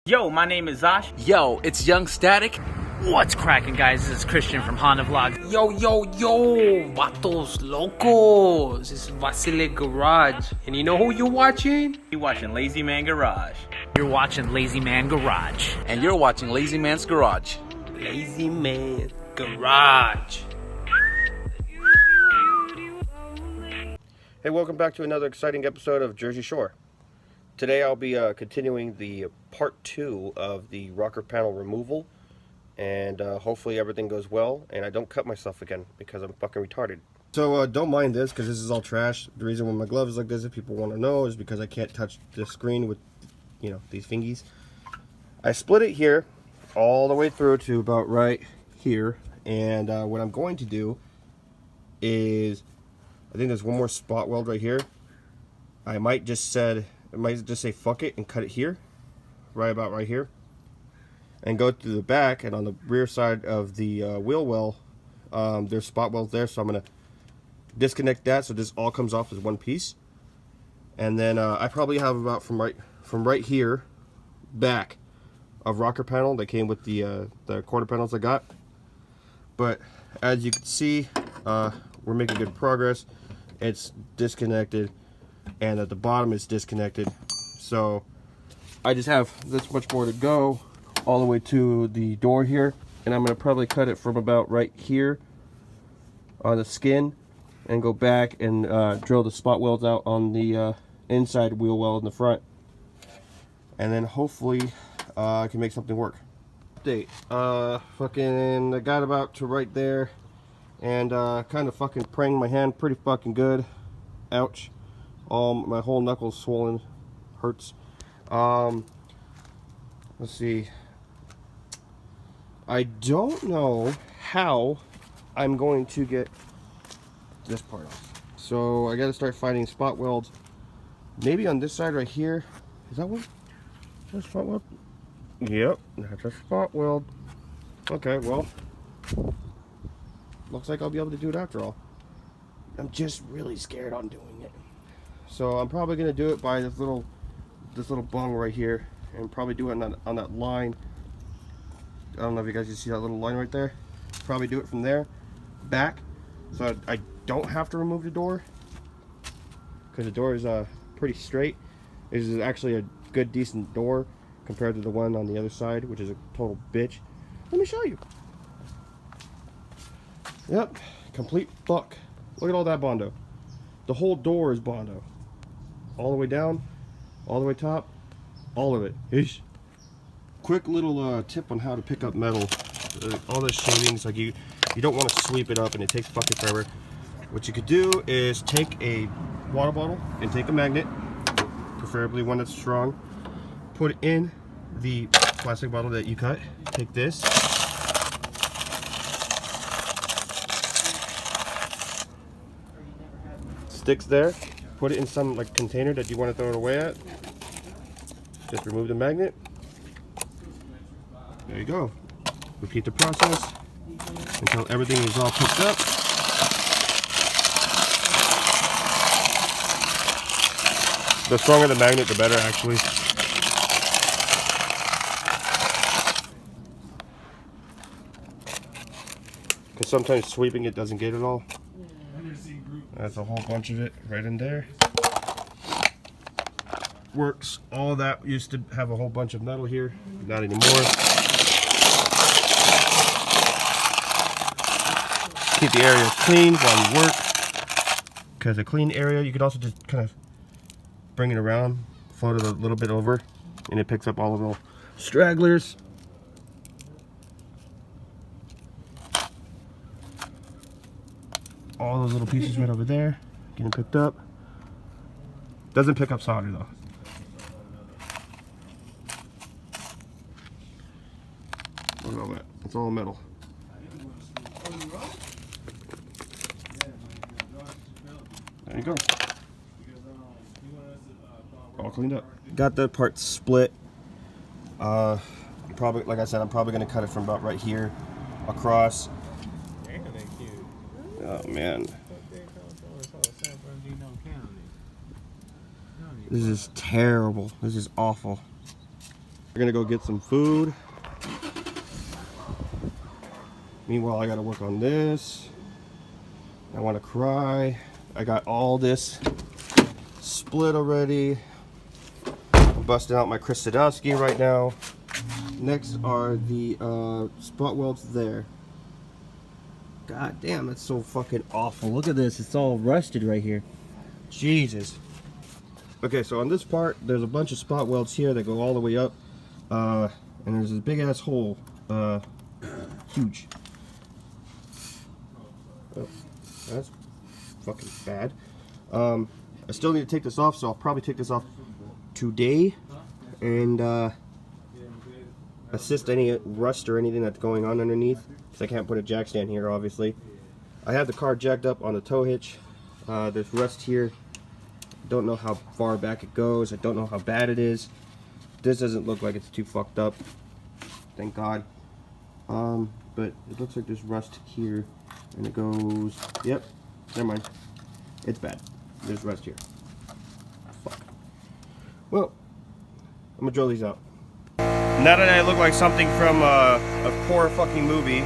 Yo, my name is Zosh. Yo, it's Young Static. What's cracking, guys? This is Christian from Honda Vlogs. Yo, vatos locos. This is Lazymangarage. And you know who you're watching? You're watching Lazymangarage. You're watching Lazymangarage. And you're watching Lazy Man's Garage. Lazymangarage. Hey, welcome back to another exciting episode of Jersey Shore. Today I'll be continuing the part 2 of the rocker panel removal, and hopefully everything goes well and I don't cut myself again because I'm fucking retarded. So don't mind this because this is all trash. The reason why my glove is like this, if people want to know, is because I can't touch the screen with, you know, these fingies. I split it here all the way through to about right here, and what I'm going to do is, I think there's one more spot weld right here. I might just say fuck it and cut it here, right about right here, and go to the back, and on the rear side of the wheel well, there's spot welds there, so I'm gonna disconnect that so this all comes off as one piece. And then I probably have about from right here back of rocker panel that came with the quarter panels I got. But as you can see, we're making good progress. It's disconnected, and at the bottom it's disconnected, so I just have this much more to go all the way to the door here, and I'm going to probably cut it from about right here on the skin and go back and drill the spot welds out on the inside wheel well in the front, and then hopefully I can make something work. Update, fucking I got about to right there, and kind of fucking praying my hand pretty fucking good. Ouch. My whole knuckle's swollen, hurts. Let's see. I don't know how I'm going to get this part off. So I gotta start finding spot welds. Maybe on this side right here. Is that one? Is that a spot weld? Yep, that's a spot weld. Okay, well, looks like I'll be able to do it after all. I'm just really scared on doing it. So I'm probably gonna do it by this little bung right here, and probably do it on that line. I don't know if you guys can see that little line right there. Probably do it from there back, so I don't have to remove the door, because the door is pretty straight. This is actually a good, decent door compared to the one on the other side, which is a total bitch. Let me show you. Yep, complete fuck. Look at all that Bondo. The whole door is Bondo. All the way down, all the way top, all of it. Eesh. Quick little tip on how to pick up metal. All this shavings, like you don't want to sweep it up, and it takes fucking forever. What you could do is take a water bottle and take a magnet, preferably one that's strong. Put it in the plastic bottle that you cut. Take this. Sticks there. Put it in some like container that you want to throw it away at. Just remove the magnet. There you go. Repeat the process until everything is all picked up. The stronger the magnet, the better, actually. Because sometimes sweeping it doesn't get it all. That's a whole bunch of it right in there. Works. All that used to have a whole bunch of metal here. Not anymore. Keep the area clean while you work, because a clean area, you could also just kind of bring it around, float it a little bit over, and it picks up all of the stragglers. All those little pieces right over there getting picked up. Doesn't pick up solder though. Look at all that. It's all metal. There you go. All cleaned up. Got the part split. Probably, like I said, I'm probably going to cut it from about right here across. Oh man. This is terrible. This is awful. We're gonna go get some food. Meanwhile, I gotta work on this. I wanna cry. I got all this split already. I'm busting out my Chris Sadowski right now. Next are the spot welds there. God damn, that's so fucking awful. Look at this, it's all rusted right here. Jesus. Okay, so on this part, there's a bunch of spot welds here that go all the way up. And there's this big ass hole. Huge. Oh, that's fucking bad. I still need to take this off, so I'll probably take this off today and assist any rust or anything that's going on underneath, because I can't put a jack stand here, obviously. I have the car jacked up on the tow hitch. There's rust here. Don't know how far back it goes. I don't know how bad it is. This doesn't look like it's too fucked up, thank God. But it looks like there's rust here, and it goes, yep, never mind. It's bad. There's rust here. Fuck. Well, I'm gonna drill these out. Now that I look like something from a poor fucking movie,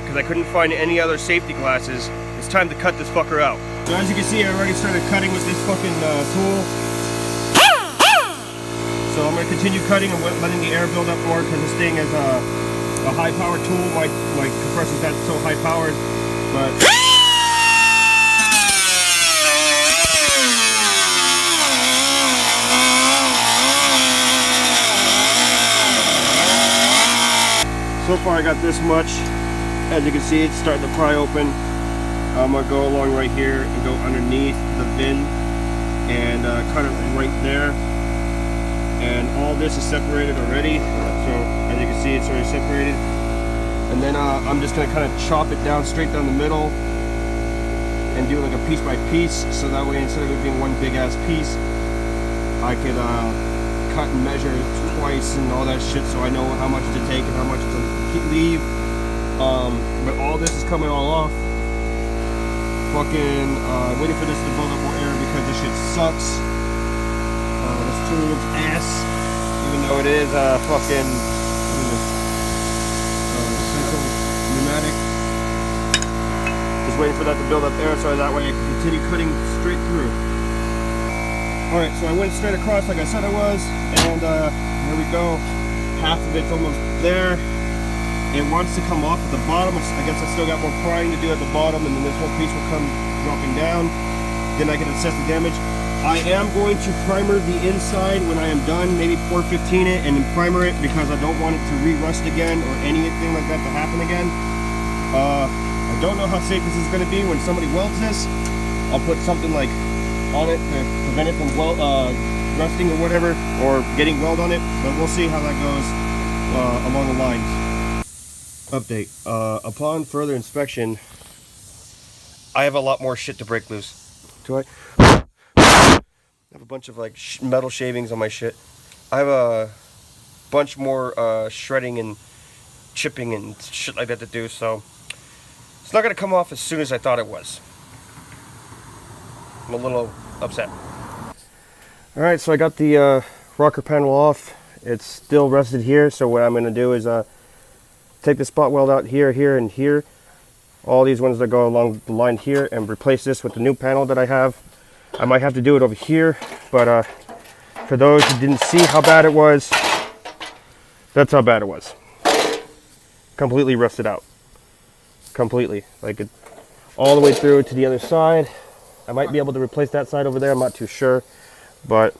because I couldn't find any other safety glasses, it's time to cut this fucker out. So as you can see, I already started cutting with this fucking tool. So I'm going to continue cutting and letting the air build up more, because this thing is a high power tool. My compressor's not so high powered, but... So far I got this much. As you can see, it's starting to pry open. I'm going to go along right here and go underneath the VIN and cut it right there. And all this is separated already. So as you can see, it's already separated. And then I'm just going to kind of chop it down straight down the middle and do like a piece by piece. So that way, instead of it being one big ass piece, I could cut and measure twice and all that shit, so I know how much to take and how much to leave. But all this is coming all off. Fucking waiting for this to build up more air, because this shit sucks. This tool's ass, even though it is fucking pneumatic. Just waiting for that to build up air, so that way I can continue cutting straight through. Alright, so I went straight across like I said I was, and here we go. Half of it's almost there. It wants to come off at the bottom. I guess I still got more prying to do at the bottom, and then this whole piece will come dropping down. Then I can assess the damage. I am going to primer the inside when I am done, maybe pour 15 it and then primer it, because I don't want it to re-rust again or anything like that to happen again. I don't know how safe this is going to be when somebody welds this. I'll put something like on it to prevent it from rusting or whatever, or getting weld on it, but we'll see how that goes along the lines. Update. Upon further inspection, I have a lot more shit to break loose. Do I have a bunch of like metal shavings on my shit. I have a bunch more shredding and chipping and shit like that to do, so it's not going to come off as soon as I thought it was. I'm a little upset. Alright, so I got the rocker panel off. It's still rusted here, so what I'm going to do is take the spot weld out here, here, and here. All these ones that go along the line here, and replace this with the new panel that I have. I might have to do it over here, but for those who didn't see how bad it was, that's how bad it was. Completely rusted out. Completely. Like it, all the way through to the other side. I might be able to replace that side over there, I'm not too sure, but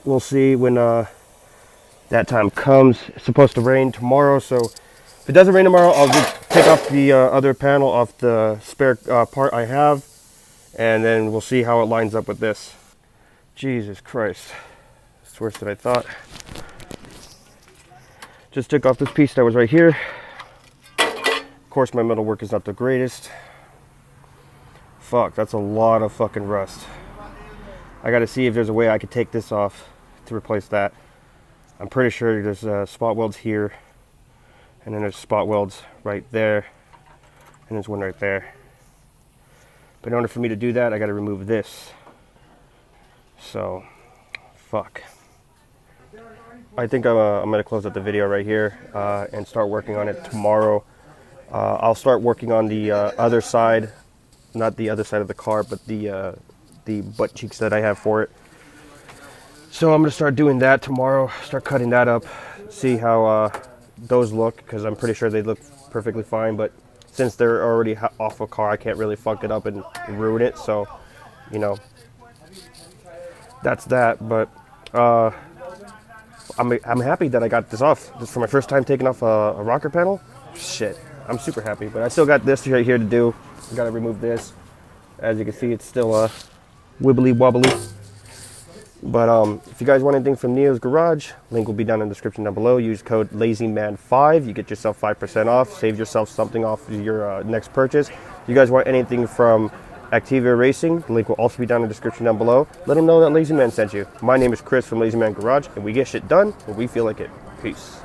we'll see when that time comes. It's supposed to rain tomorrow, so if it doesn't rain tomorrow, I'll just take off the other panel off the spare part I have, and then we'll see how it lines up with this. Jesus Christ, it's worse than I thought. Just took off this piece that was right here. Of course, my metal work is not the greatest. Fuck, that's a lot of fucking rust. I gotta see if there's a way I could take this off to replace that. I'm pretty sure there's spot welds here, and then there's spot welds right there, and there's one right there. But in order for me to do that, I gotta remove this. So, fuck. I think I'm going to close up the video right here and start working on it tomorrow. I'll start working on the other side, not the other side of the car, but the butt cheeks that I have for it. So I'm going to start doing that tomorrow, start cutting that up, see how those look, because I'm pretty sure they look perfectly fine, but since they're already off a car, I can't really fuck it up and ruin it, so, you know, that's that. But I'm happy that I got this off. This is for my first time taking off a rocker panel. Shit, I'm super happy, but I still got this right here to do. I gotta remove this. As you can see, it's still wibbly wobbly. But if you guys want anything from Neo's Garage, link will be down in the description down below. Use code LazyMan5. You get yourself 5% off. Save yourself something off your next purchase. If you guys want anything from Activia Racing, the link will also be down in the description down below. Let them know that Lazy Man sent you. My name is Chris from Lazy Man Garage, and we get shit done when we feel like it. Peace.